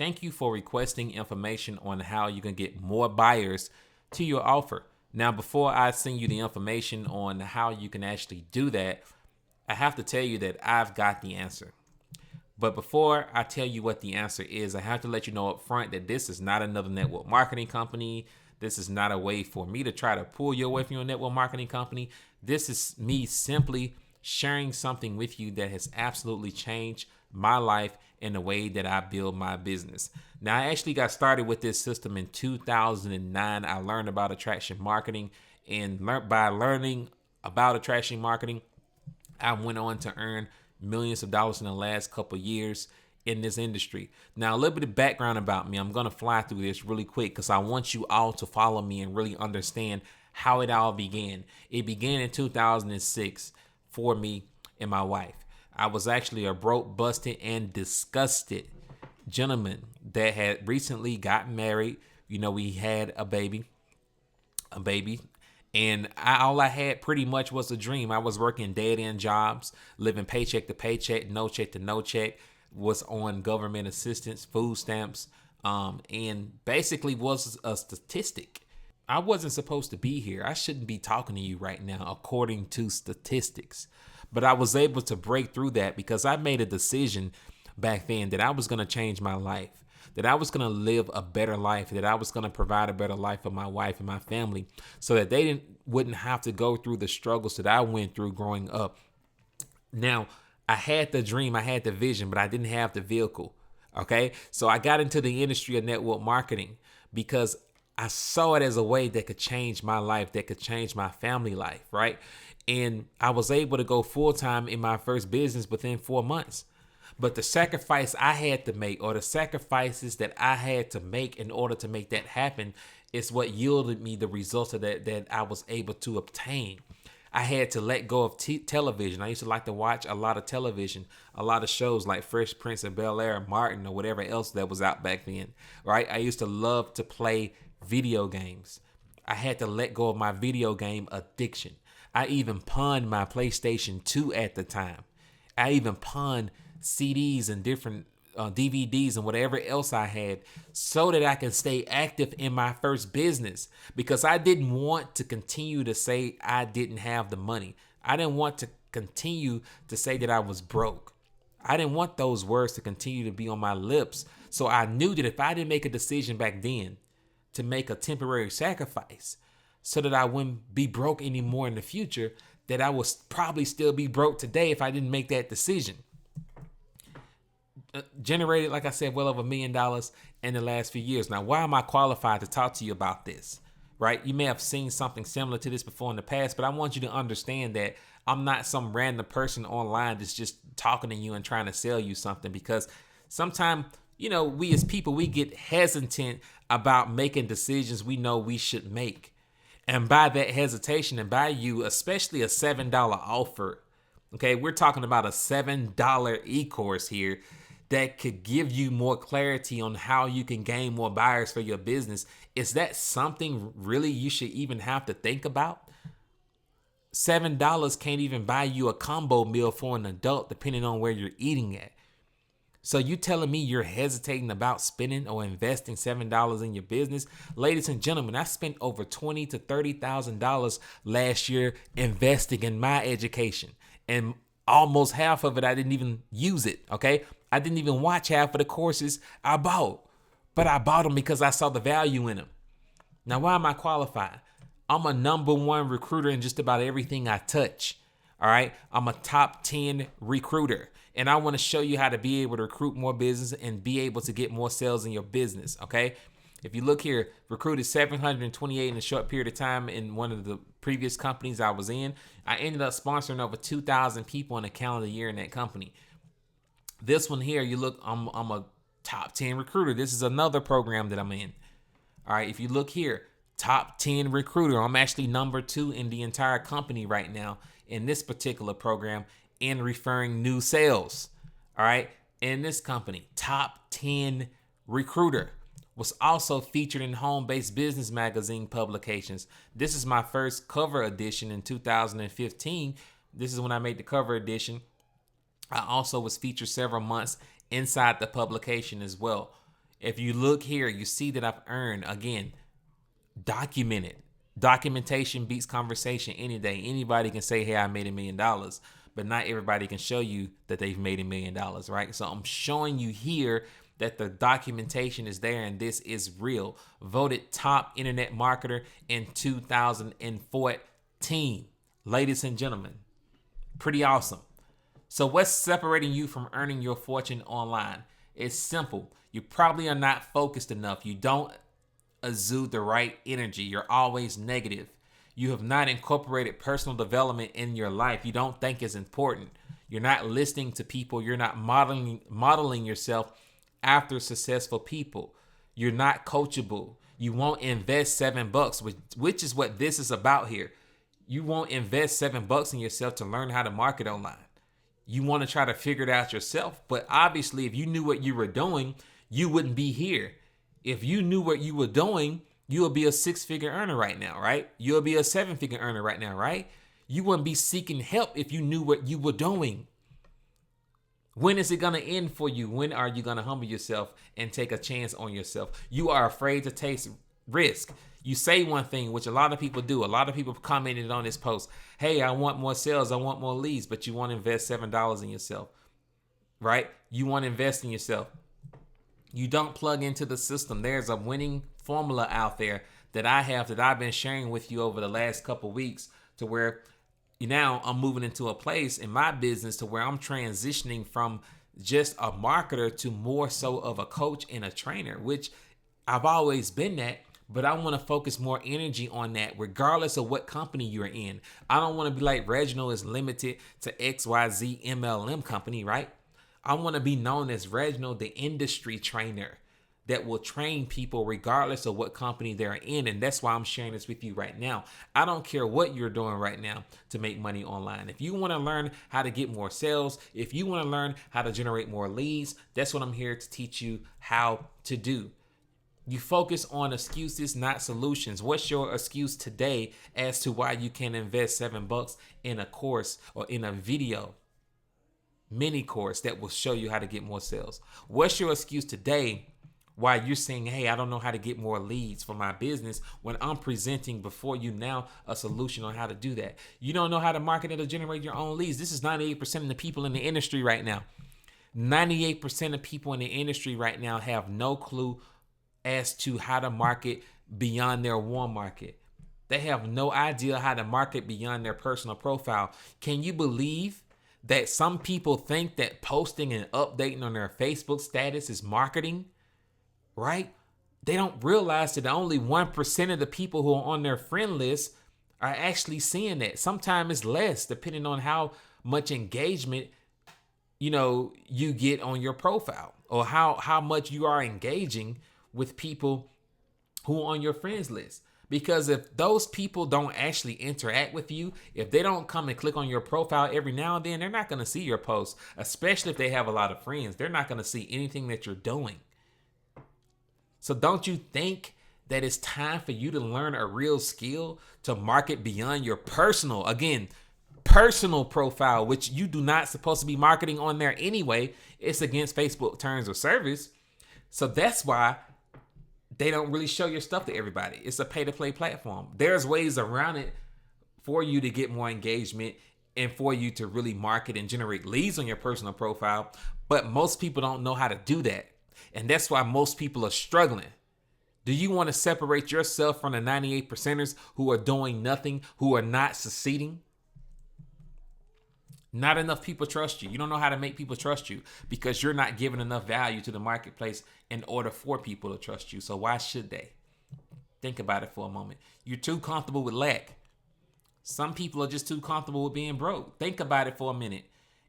Thank you for requesting information on how you can get more buyers to your offer. Now, before I send you the information on how you can actually do that, I have to tell you that I've got the answer. But before I tell you what the answer is, I have to let you know up front that this is not another network marketing company. This is not a way for me to try to pull you away from your network marketing company. This is me simply sharing something with you that has absolutely changed my life and the way that I build my business. Now, I actually got started with this system in 2009. I learned about attraction marketing, and by learning about attraction marketing, I went on to earn millions of dollars in the last couple of years in this industry. Now, a little bit of background about me. I'm going to fly through this really quick because I want you all to follow me and really understand how it all began. It began in 2006 for me and my wife. I was actually a broke, busted, and disgusted gentleman that had recently gotten married. You know, we had a baby. And all I had pretty much was a dream. I was working dead-end jobs, living paycheck to paycheck, no check to no check, was on government assistance, food stamps, and basically was a statistic. I wasn't supposed to be here. I shouldn't be talking to you right now according to statistics. But I was able to break through that because I made a decision back then that I was going to change my life, that I was going to live a better life, that I was going to provide a better life for my wife and my family so that they wouldn't have to go through the struggles that I went through growing up. Now, I had the dream, I had the vision, but I didn't have the vehicle. Okay. So I got into the industry of network marketing because I saw it as a way that could change my life, that could change my family life. Right. And I was able to go full time in my first business within 4 months. But the sacrifice I had to make, or the sacrifices that I had to make in order to make that happen, is what yielded me the results of that I was able to obtain. I had to let go of television. I used to like to watch a lot of television, a lot of shows like Fresh Prince of Bel-Air, Martin, or whatever else that was out back then, right? I used to love to play video games. I had to let go of my video game addiction. I even pawned my PlayStation 2 at the time. I even pawned CDs and different DVDs and whatever else I had so that I can stay active in my first business, because I didn't want to continue to say I didn't have the money. I didn't want to continue to say that I was broke. I didn't want those words to continue to be on my lips. So I knew that if I didn't make a decision back then to make a temporary sacrifice so that I wouldn't be broke anymore in the future, that I would probably still be broke today if I didn't make that decision. Generated, like I said, well over $1 million in the last few years. Now, why am I qualified to talk to you about this? Right? You may have seen something similar to this before in the past, but I want you to understand that I'm not some random person online that's just talking to you and trying to sell you something, because sometimes, we as people, we get hesitant about making decisions we know we should make. And by that hesitation, and by you, especially a $7 offer, okay, we're talking about a $7 e-course here that could give you more clarity on how you can gain more buyers for your business. Is that something really you should even have to think about? $7 can't even buy you a combo meal for an adult, depending on where you're eating at. So you telling me you're hesitating about spending or investing $7 in your business? Ladies and gentlemen, I spent over $20,000 to $30,000 last year investing in my education, and almost half of it I didn't even use it. Okay, I didn't even watch half of the courses I bought, but I bought them because I saw the value in them. Now, why am I qualified? I'm a #1 recruiter in just about everything I touch. All right, I'm a top 10 recruiter. And I want to show you how to be able to recruit more business and be able to get more sales in your business, okay? If you look here, recruited 728 in a short period of time in one of the previous companies I was in. I ended up sponsoring over 2,000 people in a calendar year in that company. This one here, you look, I'm a top 10 recruiter. This is another program that I'm in. All right, if you look here, top 10 recruiter. I'm actually #2 in the entire company right now in this particular program, in referring new sales. All right. In this company, top 10 recruiter. Was also featured in home-based business magazine publications. This is my first cover edition in 2015. This is when I made the cover edition. I also was featured several months inside the publication as well. If you look here, you see that I've earned, again, documented. Documentation beats conversation any day. Anybody can say, hey, I made $1 million, but not everybody can show you that they've made $1 million, right? So I'm showing you here that the documentation is there and this is real. Voted top internet marketer in 2014. Ladies and gentlemen, pretty awesome. So what's separating you from earning your fortune online? It's simple. You probably are not focused enough. You don't exude the right energy. You're always negative. You have not incorporated personal development in your life. You don't think it's important. You're not listening to people. You're not modeling yourself after successful people. You're not coachable. You won't invest $7, which is what this is about here. You won't invest $7 in yourself to learn how to market online. You want to try to figure it out yourself. But obviously, if you knew what you were doing, you wouldn't be here. If you knew what you were doing, you would be a 6-figure earner right now, right? You'll be a 7-figure earner right now, right? You wouldn't be seeking help if you knew what you were doing. When is it going to end for you? When are you going to humble yourself and take a chance on yourself? You are afraid to take risk. You say one thing, which a lot of people do. A lot of people commented on this post. Hey, I want more sales. I want more leads, but you want to invest $7 in yourself, right? You want to invest in yourself. You don't plug into the system. There's a winning formula out there that I've been sharing with you over the last couple weeks, to where now I'm moving into a place in my business to where I'm transitioning from just a marketer to more so of a coach and a trainer, which I've always been that, but I want to focus more energy on that regardless of what company you're in. I don't want to be like Reginald is limited to XYZ MLM company, right? I want to be known as Reginald, the industry trainer that will train people regardless of what company they're in. And that's why I'm sharing this with you right now. I don't care what you're doing right now to make money online. If you want to learn how to get more sales, if you want to learn how to generate more leads, that's what I'm here to teach you how to do. You focus on excuses, not solutions. What's your excuse today as to why you can't invest $7 in a course or in a video? Mini course that will show you how to get more sales. What's your excuse today why you're saying, hey, I don't know how to get more leads for my business, when I'm presenting before you now a solution on how to do that? You don't know how to market it or generate your own leads. This is 98% of the people in the industry right now. 98% of people in the industry right now have no clue as to how to market beyond their warm market. They have no idea how to market beyond their personal profile. Can you believe that some people think that posting and updating on their Facebook status is marketing, right? They don't realize that only 1% of the people who are on their friend list are actually seeing that. Sometimes it's less, depending on how much engagement, you get on your profile, or how much you are engaging with people who are on your friends list. Because if those people don't actually interact with you, if they don't come and click on your profile every now and then, they're not going to see your posts, especially if they have a lot of friends. They're not going to see anything that you're doing. So don't you think that it's time for you to learn a real skill to market beyond your personal profile, which you do not supposed to be marketing on there anyway? It's against Facebook terms of service. So that's why they don't really show your stuff to everybody. It's a pay-to-play platform. There's ways around it for you to get more engagement and for you to really market and generate leads on your personal profile. But most people don't know how to do that. And that's why most people are struggling. Do you want to separate yourself from the 98%ers who are doing nothing, who are not succeeding? Not enough people trust you. You don't know how to make people trust you because you're not giving enough value to the marketplace in order for people to trust you. So why should they? Think about it for a moment. You're too comfortable with lack. Some people are just too comfortable with being broke. Think about it for a minute.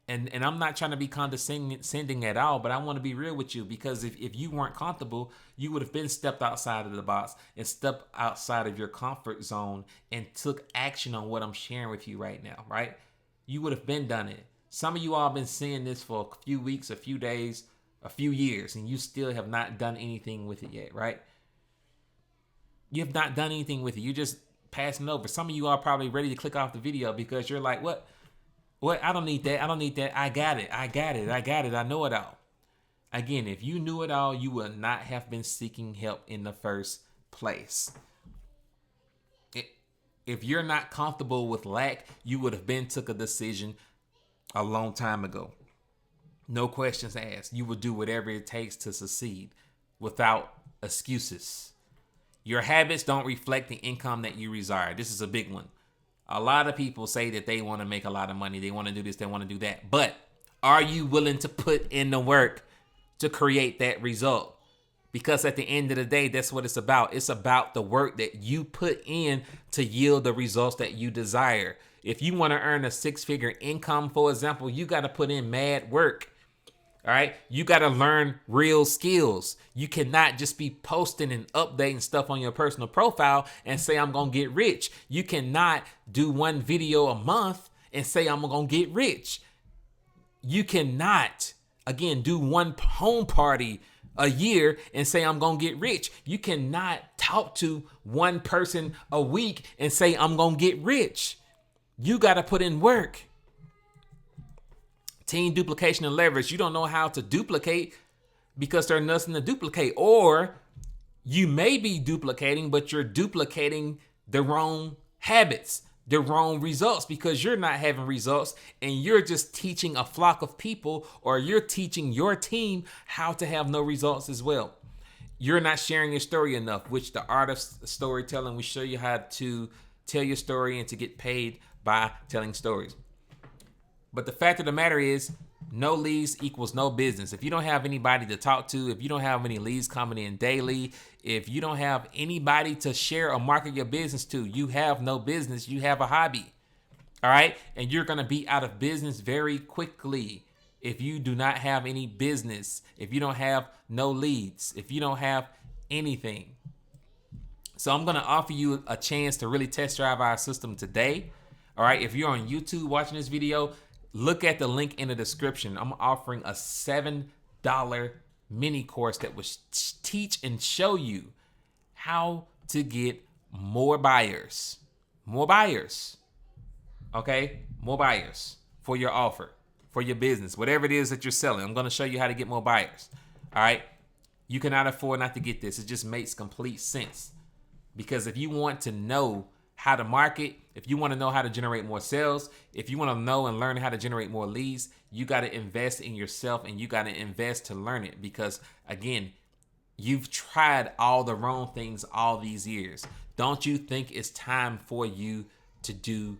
And I'm not trying to be condescending at all, but I want to be real with you, because if you weren't comfortable, you would have been stepped outside of the box and stepped outside of your comfort zone and took action on what I'm sharing with you right now, right? You would have been done it. Some of you all been seeing this for a few weeks, a few days, a few years, and you still have not done anything with it yet, right? You have not done anything with it. You're just passing over. Some of you are probably ready to click off the video because you're like, what? I don't need that. I don't need that. I got it. I know it all. Again, if you knew it all, you would not have been seeking help in the first place. If you're not comfortable with lack, you would have been took a decision a long time ago. No questions asked. You will do whatever it takes to succeed without excuses. Your habits don't reflect the income that you desire. This is a big one. A lot of people say that they want to make a lot of money. They want to do this, they want to do that. But are you willing to put in the work to create that result? Because at the end of the day, that's what it's about. It's about the work that you put in to yield the results that you desire. If you want to earn a 6-figure income, for example, you got to put in mad work. All right. You got to learn real skills. You cannot just be posting and updating stuff on your personal profile and say, I'm going to get rich. You cannot do one video a month and say, I'm going to get rich. You cannot, again, do one home party a year and say, I'm going to get rich. You cannot talk to one person a week and say, I'm going to get rich. You got to put in work. Team duplication and leverage. You don't know how to duplicate because there's nothing to duplicate. Or you may be duplicating, but you're duplicating the wrong habits, the wrong results, because you're not having results and you're just teaching a flock of people, or you're teaching your team how to have no results as well. You're not sharing your story enough, which the art of storytelling, we show you how to tell your story and to get paid by telling stories. But the fact of the matter is, no leads equals no business. If you don't have anybody to talk to, if you don't have any leads coming in daily, if you don't have anybody to share or market your business to, you have no business. You have a hobby. All right. And you're going to be out of business very quickly if you do not have any business, if you don't have no leads, if you don't have anything. So I'm going to offer you a chance to really test drive our system today. All right. If you're on YouTube watching this video, look at the link in the description. I'm offering a $7 mini course that will teach and show you how to get more buyers. More buyers. Okay? More buyers for your offer, for your business, whatever it is that you're selling. I'm going to show you how to get more buyers. All right? You cannot afford not to get this. It just makes complete sense. Because if you want to know how to market, if you want to know how to generate more sales, if you want to know and learn how to generate more leads, you got to invest in yourself and you got to invest to learn it. Because again, you've tried all the wrong things all these years. Don't you think it's time for you to do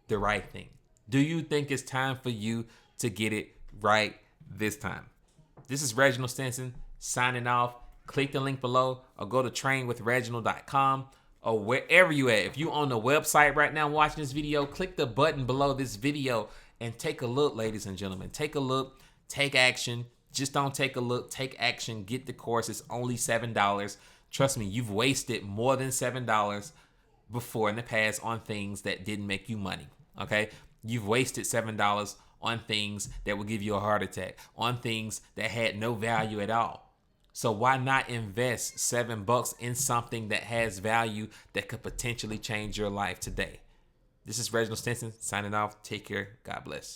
the right thing? Do you think it's time for you to get it right this time? This is Reginald Stinson signing off. Click the link below or go to trainwithreginald.com. or wherever you at. If you on the website right now watching this video, click the button below this video and take a look, ladies and gentlemen. Take a look, take action. Just don't take a look, take action. Get the course. It's only $7. Trust me, you've wasted more than $7 before in the past on things that didn't make you money, okay? You've wasted $7 on things that will give you a heart attack, on things that had no value at all. So why not invest $7 in something that has value that could potentially change your life today? This is Reginald Stinson signing off. Take care. God bless.